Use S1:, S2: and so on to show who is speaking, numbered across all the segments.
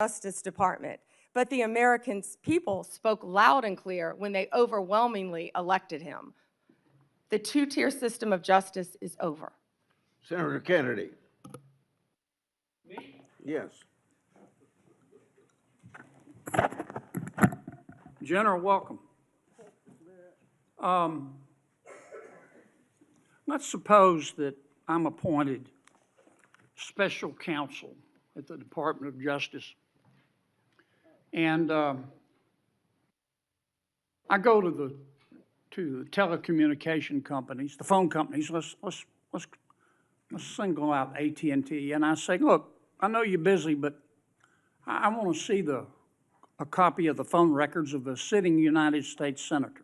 S1: Justice Department. But the American people spoke loud and clear when they overwhelmingly elected him. The two-tier system of justice is over.
S2: Senator Kennedy. Me? Yes.
S3: General, welcome. Let's suppose that I'm appointed special counsel at the Department of Justice, and I go to the telecommunication companies, the phone companies. Let's single out AT&T, and I say, look, I know you're busy, but I want to see a copy of the phone records of a sitting United States senator.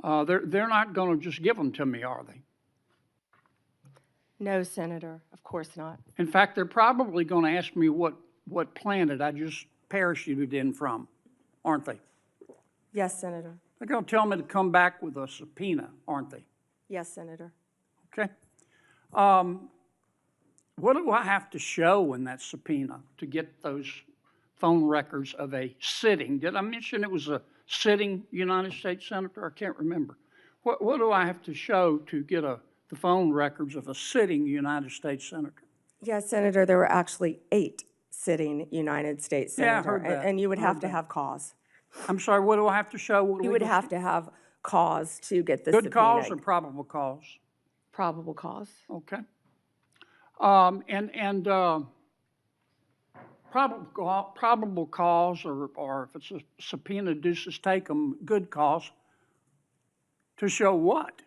S3: They're not going to just give them to me, are they?
S1: No, Senator, of course not.
S3: In fact, they're probably going to ask me what planet I just parachuted in from, aren't they?
S1: Yes, Senator.
S3: They're going to tell me to come back with a subpoena, aren't they?
S1: Yes, Senator.
S3: Okay. What do I have to show in that subpoena to get those phone records of a sitting? Did I mention it was a sitting United States senator? I can't remember. What do I have to show to get the phone records of a sitting United States senator?
S1: Yes, Senator, there were actually 8 sitting United States senators.
S3: Yeah, I heard that.
S1: And you would have to have cause.
S3: I'm sorry, what do I have to show?
S1: You would have to have cause to get the subpoena.
S3: Good cause or probable cause?
S1: Probable cause.
S3: Okay. Probable cause, or if it's a subpoena duces tecum, good cause, to show what?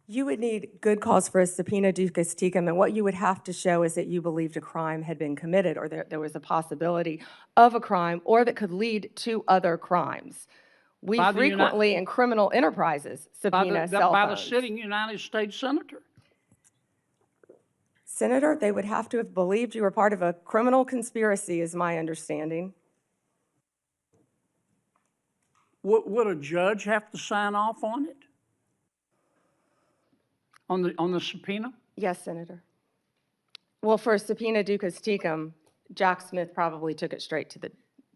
S1: You would need good cause for a subpoena duces tecum, and what you would have to show is that you believed a crime had been committed, or there was a possibility of a crime, or that could lead to other crimes. We frequently, in criminal enterprises, subpoena cell phones.
S3: By the sitting United States senator?
S1: Senator, they would have to have believed you were part of a criminal conspiracy, is my understanding.
S3: Would a judge have to sign off on it? On the subpoena?
S1: Yes, Senator. Well, for a subpoena duces tecum, Jack Smith probably took it straight to the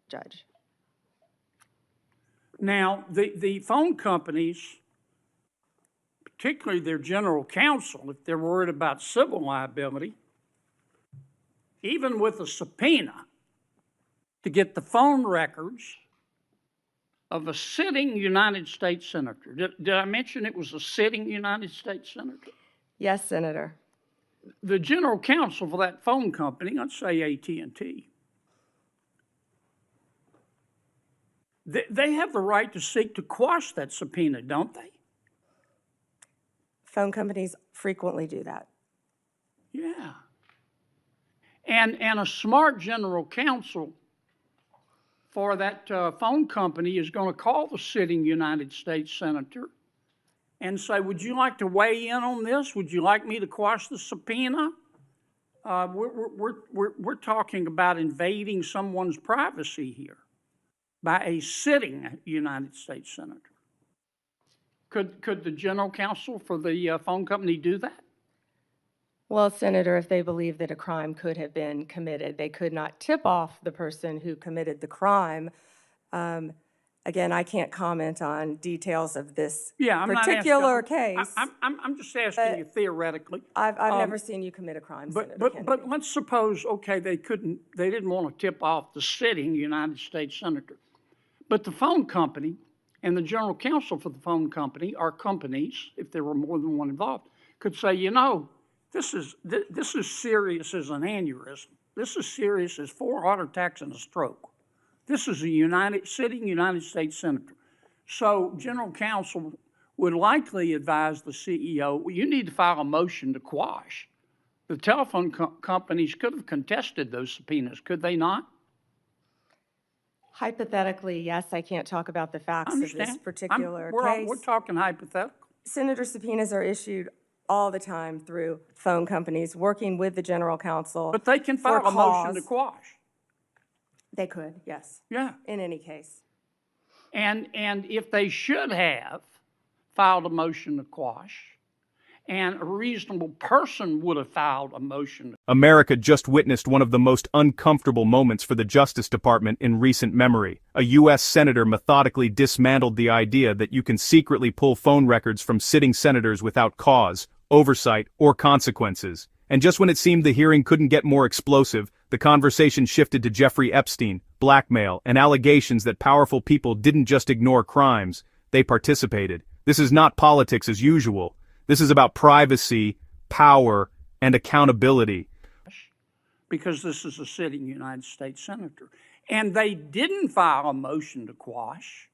S1: judge.
S3: Now, the phone companies, particularly their general counsel, if they're worried about civil liability, even with a subpoena to get the phone records of a sitting United States senator. Did I mention it was a sitting United States senator?
S1: Yes, Senator.
S3: The general counsel for that phone company, let's say AT&T, they have the right to seek to quash that subpoena, don't they?
S1: Phone companies frequently do that.
S3: Yeah. And a smart general counsel for that phone company is going to call the sitting United States senator and say, would you like to weigh in on this? Would you like me to quash the subpoena? We're talking about invading someone's privacy here by a sitting United States senator. Could the general counsel for the phone company do that?
S1: Well, Senator, if they believe that a crime could have been committed, they could not tip off the person who committed the crime. Again, I can't comment on details of this particular case.
S3: I'm just asking you theoretically.
S1: I've never seen you commit a crime, Senator Kennedy.
S3: But let's suppose, okay, they didn't want to tip off the sitting United States senator. But the phone company and the general counsel for the phone company, or companies, if there were more than one involved, could say, you know, this is serious as an aneurysm. This is serious as 4 heart attacks and a stroke. This is a sitting United States senator. So general counsel would likely advise the CEO, well, you need to file a motion to quash. The telephone companies could have contested those subpoenas, could they not?
S1: Hypothetically, yes. I can't talk about the facts of this particular case.
S3: We're talking hypothetical.
S1: Senator, subpoenas are issued all the time through phone companies working with the general counsel.
S3: But they can file a motion to quash.
S1: They could, yes.
S3: Yeah.
S1: In any case.
S3: And if they should have filed a motion to quash, and a reasonable person would have filed a motion.
S4: America just witnessed one of the most uncomfortable moments for the Justice Department in recent memory. A U.S. senator methodically dismantled the idea that you can secretly pull phone records from sitting senators without cause, oversight, or consequences. And just when it seemed the hearing couldn't get more explosive, the conversation shifted to Jeffrey Epstein, blackmail, and allegations that powerful people didn't just ignore crimes, they participated. This is not politics as usual. This is about privacy, power, and accountability.
S3: Because this is a sitting United States senator. And they didn't file a motion to quash.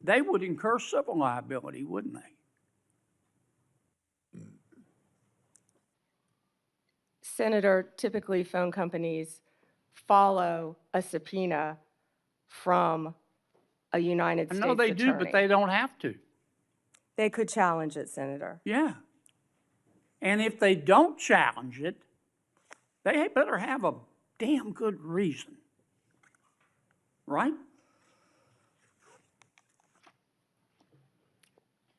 S3: They would incur civil liability, wouldn't they?
S1: Senator, typically phone companies follow a subpoena from a United
S3: I
S1: States
S3: know they
S1: attorney.
S3: do, but they don't have to.
S1: They could challenge it, Senator.
S3: Yeah. And if they don't challenge it, they better have a damn good reason. Right?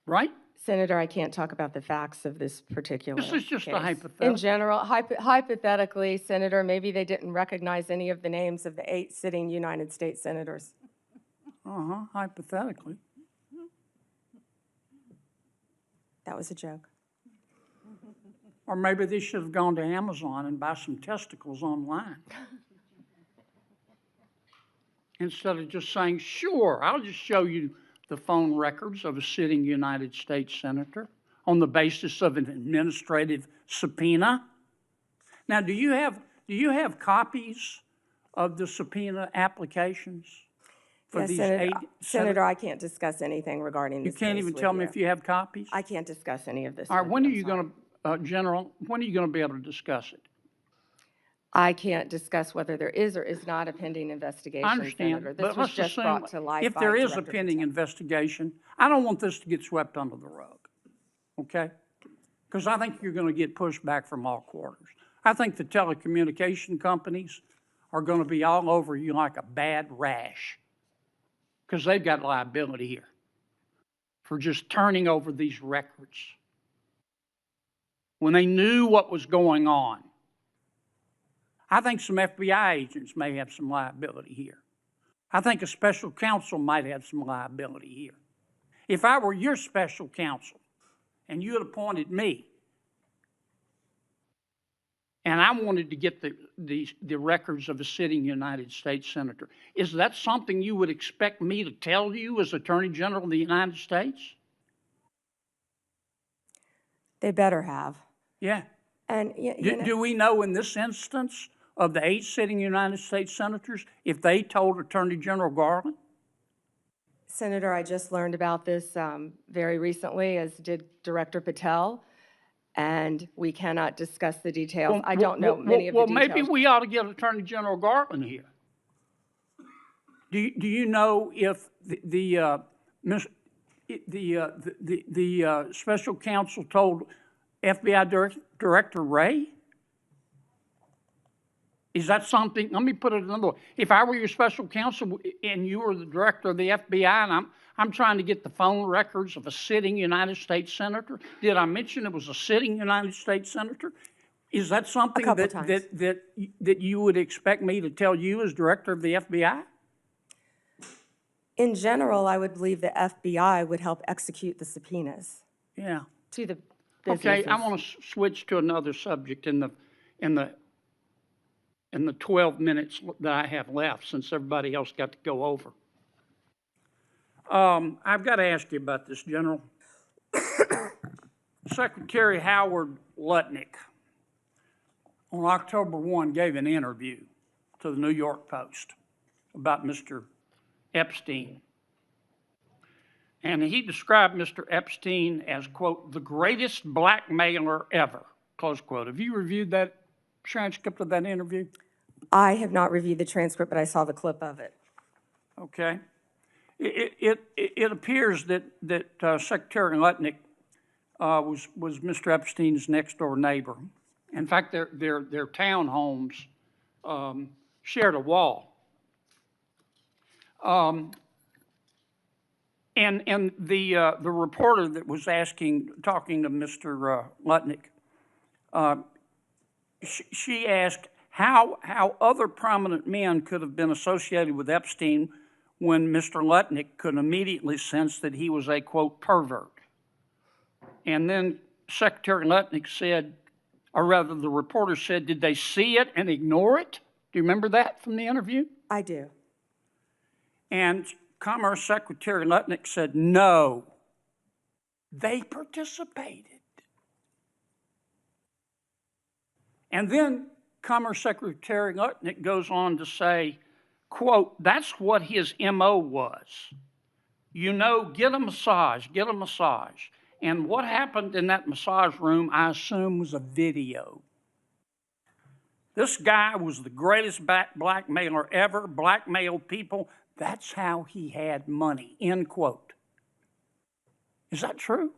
S3: Right?
S1: Senator, I can't talk about the facts of this particular
S3: This is just a
S1: case.
S3: hypothetical.
S1: In general, hypothetically, Senator, maybe they didn't recognize any of the names of the 8 sitting United States senators.
S3: Hypothetically.
S1: That was a joke.
S3: Or maybe they should have gone to Amazon and buy some testicles online. Instead of just saying, sure, I'll just show you the phone records of a sitting United States senator on the basis of an administrative subpoena. Now, do you have copies of the subpoena applications for
S1: Yes,
S3: these
S1: Senator,
S3: 8
S1: Senator, I can't discuss anything regarding
S3: You
S1: this
S3: can't
S1: case
S3: even
S1: with
S3: tell me
S1: you.
S3: if you have copies?
S1: I can't discuss any of this.
S3: All right,
S1: with
S3: when
S1: you,
S3: are you
S1: I'm sorry.
S3: going to, General, when are you going to be able to discuss it?
S1: I can't discuss whether there is or is not a pending investigation,
S3: I understand,
S1: Senator. This
S3: but
S1: was
S3: let's
S1: just
S3: assume
S1: brought to light
S3: if
S1: by
S3: there is a
S1: Director
S3: pending
S1: Patel.
S3: investigation, I don't want this to get swept under the rug, okay? Because I think you're going to get pushback from all quarters. I think the telecommunication companies are going to be all over you like a bad rash because they've got liability here for just turning over these records when they knew what was going on. I think some FBI agents may have some liability here. I think a special counsel might have some liability here. If I were your special counsel and you had appointed me and I wanted to get the records of a sitting United States senator, is that something you would expect me to tell you as Attorney General of the United States?
S1: They better have.
S3: Yeah.
S1: And
S3: Do we know in this instance of the 8 sitting United States senators if they told Attorney General Garland?
S1: Senator, I just learned about this very recently, as did Director Patel, and we cannot discuss the details. I don't know many of the details.
S3: Well, maybe we ought to get Attorney General Garland here. Do you know if the special counsel told FBI Director Wray? Is that something? Let me put it another way. If I were your special counsel and you were the director of the FBI and I'm trying to get the phone records of a sitting United States senator, did I mention it was a sitting United States senator? Is that something that you would expect me to tell you as director of the FBI?
S1: In general, I would believe the FBI would help execute the subpoenas
S3: Yeah.
S1: to the
S3: Okay,
S1: businesses.
S3: I want to switch to another subject in the 12 minutes that I have left, since everybody else got to go over. I've got to ask you about this, General. Secretary Howard Lutnick on October 1 gave an interview to the New York Post about Mr. Epstein. And he described Mr. Epstein as, quote, the greatest blackmailer ever, close quote. Have you reviewed that transcript of that interview?
S1: I have not reviewed the transcript, but I saw the clip of it.
S3: Okay. It appears that Secretary Lutnick was Mr. Epstein's next door neighbor. In fact, their townhomes shared a wall. And the reporter that was talking to Mr. Lutnick, she asked how other prominent men could have been associated with Epstein when Mr. Lutnick could immediately sense that he was a, quote, pervert. And then Secretary Lutnick said, or rather the reporter said, did they see it and ignore it? Do you remember that from the interview?
S1: I do.
S3: And Commerce Secretary Lutnick said, no, they participated. And then Commerce Secretary Lutnick goes on to say, quote, that's what his MO was. You know, get a massage, get a massage. And what happened in that massage room, I assume, was a video. This guy was the greatest blackmailer ever, blackmailed people. That's how he had money, end quote. Is that true?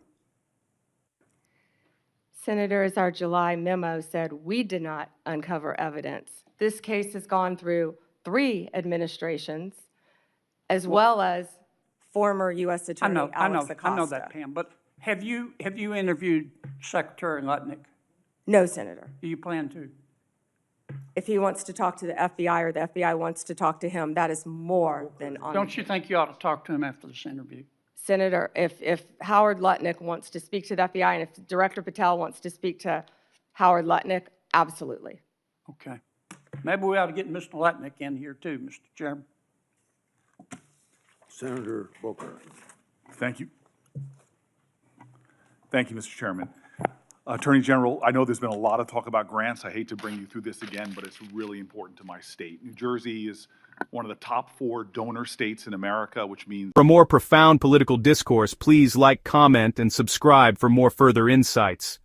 S1: Senator, as our July memo said, we did not uncover evidence. This case has gone through 3 administrations, as well as former U.S. Attorney Alex Acosta.
S3: I know that, Pam. But have you interviewed Secretary Lutnick?
S1: No, Senator.
S3: Do you plan to?
S1: If he wants to talk to the FBI or the FBI wants to talk to him, that is more than on.
S3: Don't you think you ought to talk to him after this interview?
S1: Senator, if Howard Lutnick wants to speak to the FBI and if Director Patel wants to speak to Howard Lutnick, absolutely.
S3: Okay. Maybe we ought to get Mr. Lutnick in here too, Mr. Chairman.
S2: Senator Booker.
S5: Thank you. Thank you, Mr. Chairman. Attorney General, I know there's been a lot of talk about grants. I hate to bring you through this again, but it's really important to my state. New Jersey is one of the top 4 donor states in America, which means...
S4: For more profound political discourse, please like, comment, and subscribe for more further insights.